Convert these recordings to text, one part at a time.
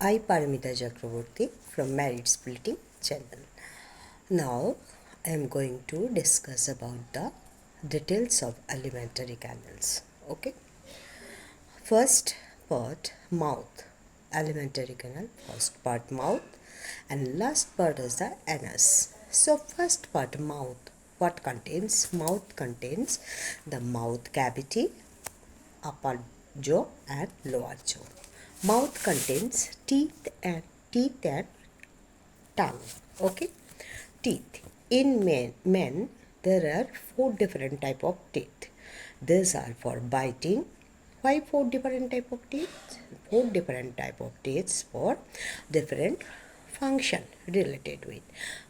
I Paramita Chakraborty from Married Splitting channel. Now I am going to discuss about the details of alimentary canals. Okay. First part mouth. Alimentary canal. First part mouth and last part is the anus. So first part mouth. What contains? Mouth contains the mouth cavity, upper jaw and lower jaw. Mouth contains teeth and tongue. Okay, teeth. In men there are 4 different type of teeth. These are for biting. Why 4 different type of teeth? 4 different type of teeth for different function related with.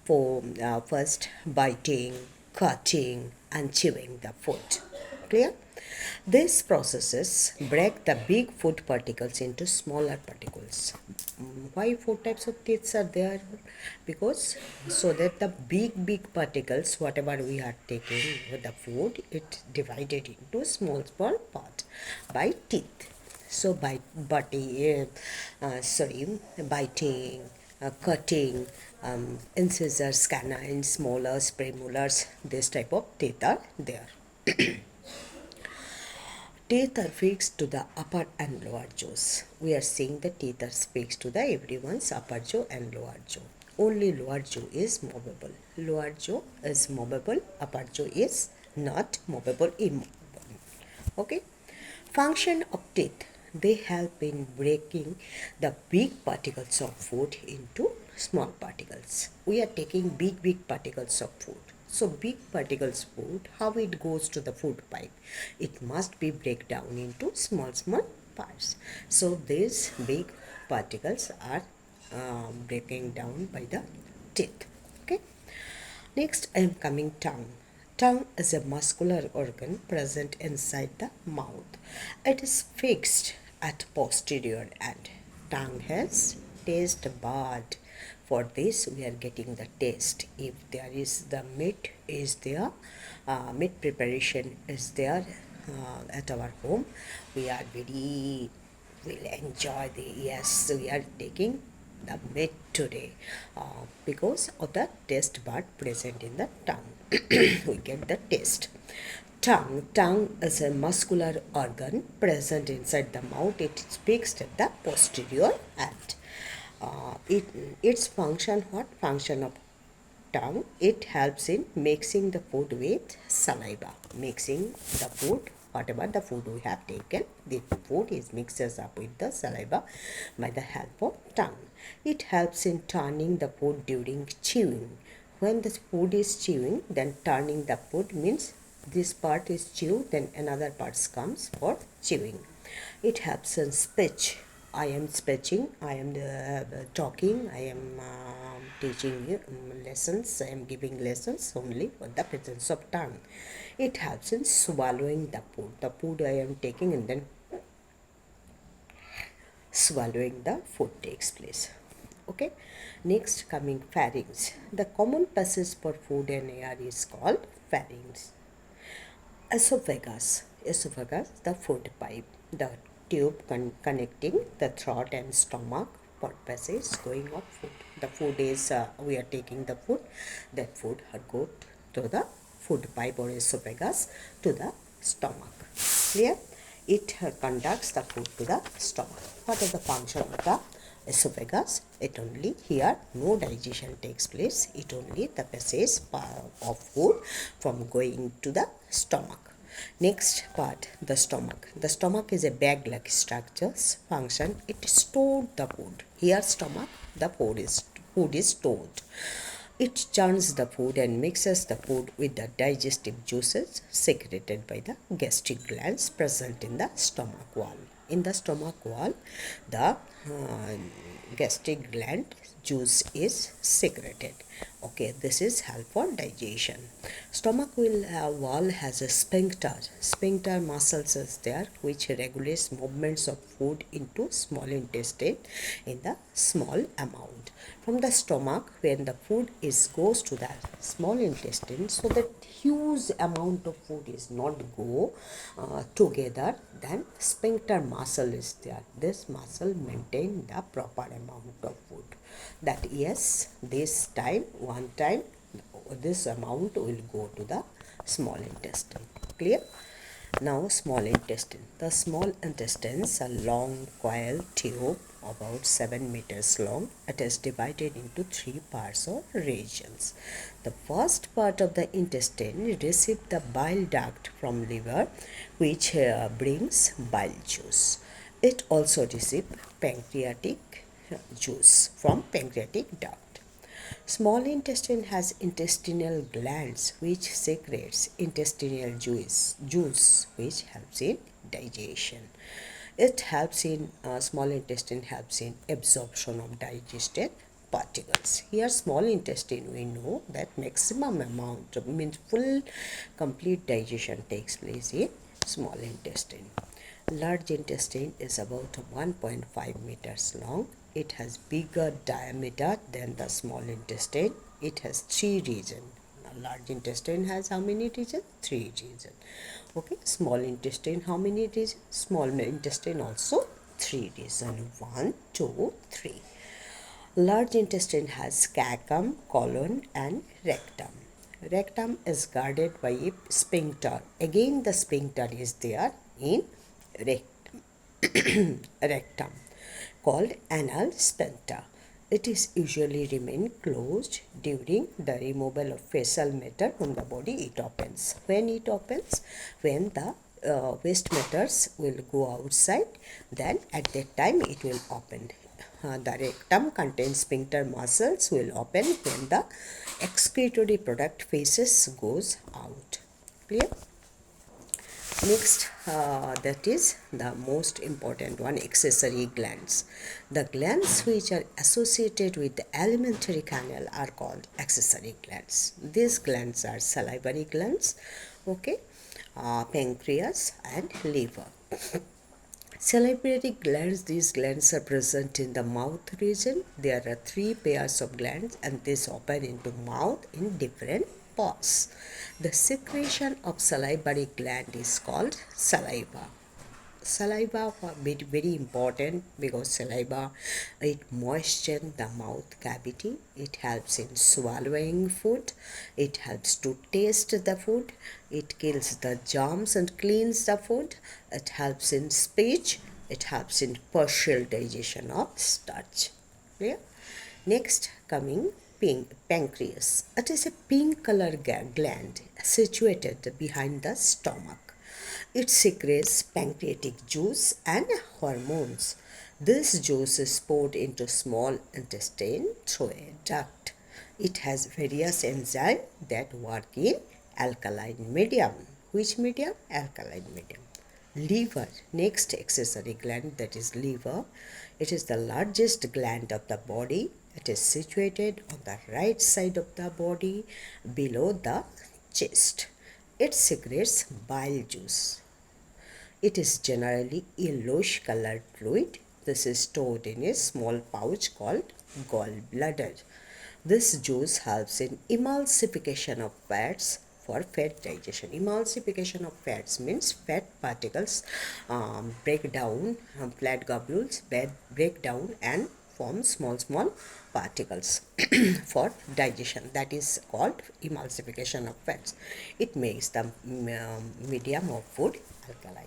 For first biting, cutting, and chewing the food. Clear? These processes break the big food particles into smaller particles. Why 4 types of teeth are there? Because so that the big particles, whatever we are taking with the food, it divided into small part by teeth. So by biting, cutting, incisors, canines, molars, premolars, this type of teeth are there. Teeth are fixed to the upper and lower jaws. We are saying the teeth are fixed to the everyone's upper jaw and lower jaw. Only lower jaw is movable. Lower jaw is movable. Upper jaw is not movable, immovable. Okay. Function of teeth. They help in breaking the big particles of food into small particles. We are taking big particles of food. So big particles food, how it goes to the food pipe? It must be break down into small parts. So these big particles are breaking down by the teeth. Okay. Next I am coming tongue. Tongue is a muscular organ present inside the mouth. It is fixed at posterior end. Tongue has taste bud. For this we are getting the taste. If there is the meat is there, meat preparation is there at our home, we are very will enjoy we are taking the meat today because of the taste bud present in the tongue. We get the taste. Tongue is a muscular organ present inside the mouth. It is fixed at the posterior end. Its function, what function of tongue? It helps in mixing the food with saliva. Mixing the food, whatever the food we have taken, the food is mixes up with the saliva by the help of tongue. It helps in turning the food during chewing. When the food is chewing, then turning the food means this part is chewed, then another part comes for chewing. It helps in speech. I am speaking, I am talking, I am teaching you lessons, I am giving lessons only for the presence of tongue. It helps in swallowing the food. The food I am taking and then swallowing the food takes place. Okay. Next coming pharynx. The common passage for food and air is called pharynx. Esophagus, the food pipe, the tube connecting the throat and stomach for passage going of food. The food is, we are taking the food, that food go to the food pipe or esophagus to the stomach. Clear? It conducts the food to the stomach. What is the function of the esophagus? It only here no digestion takes place. It only the passage of food from going to the stomach. Next part, the stomach. The stomach is a bag-like structure's function. It stored the food. Here stomach, the food is stored. It churns the food and mixes the food with the digestive juices secreted by the gastric glands present in the stomach wall. In the stomach wall, the gastric gland juice is secreted. Okay, this is help for digestion. Stomach wall has a sphincter. Sphincter muscles is there which regulates movements of food into small intestine in the small amount. From the stomach, when the food is goes to the small intestine, so that huge amount of food is not go together, then sphincter muscle is there. This muscle maintain the proper amount of food. That yes, this time, one time, this amount will go to the small intestine. Clear? Now, small intestine. The small intestine is a long coil tube about 7 meters long. It is divided into three parts or regions. The first part of the intestine receives the bile duct from liver, which brings bile juice. It also receives pancreatic juice from pancreatic duct. Small intestine has intestinal glands which secretes intestinal juice which helps in digestion. It helps in small intestine helps in absorption of digested particles. Here small intestine we know that maximum amount means full complete digestion takes place in small intestine. Large intestine is about 1.5 meters long. It has bigger diameter than the small intestine. It has three regions. Large intestine has how many regions? Three regions. Okay, small intestine how many regions? Small intestine also three regions. One, two, three. Large intestine has cecum, colon, and rectum. Rectum is guarded by a sphincter. Again, the sphincter is there in rectum called anal sphincter. It is usually remain closed during the removal of fecal matter from the body. It opens. When it opens, when the waste matters will go outside, then at that time it will open. The rectum contains sphincter muscles will open when the excretory product feces goes out. Clear? Next, that is the most important one, accessory glands. The glands which are associated with the alimentary canal are called accessory glands. These glands are salivary glands, okay, pancreas and liver. Salivary glands, these glands are present in the mouth region. There are three pairs of glands and these open into mouth in different parts. The secretion of salivary gland is called saliva. Saliva very important because saliva it moistens the mouth cavity. It helps in swallowing food. It helps to taste the food. It kills the germs and cleans the food. It helps in speech. It helps in partial digestion of starch. Clear? Next coming pancreas. It is a pink color gland situated behind the stomach. It secretes pancreatic juice and hormones. This juice is poured into small intestine through a duct. It has various enzymes that work in alkaline medium. Which medium? Alkaline medium. Liver, next accessory gland, that is liver. It is the largest gland of the body. It is situated on the right side of the body below the chest. It secretes bile juice. It is generally yellowish colored fluid. This is stored in a small pouch called gallbladder. This juice helps in emulsification of fats for fat digestion. Emulsification of fats means fat particles break down, fat globules break down and form small particles for digestion. That is called emulsification of fats. It makes the medium of food alkaline.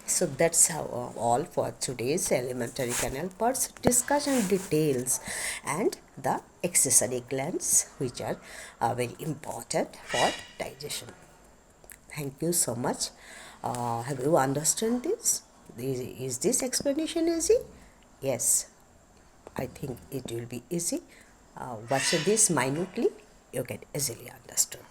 So that's how, all for today's alimentary canal parts discussion details and the accessory glands which are very important for digestion. Thank you so much. Have you understood this? Is this explanation easy? Yes, I think it will be easy. Watch this minutely, you get easily understood.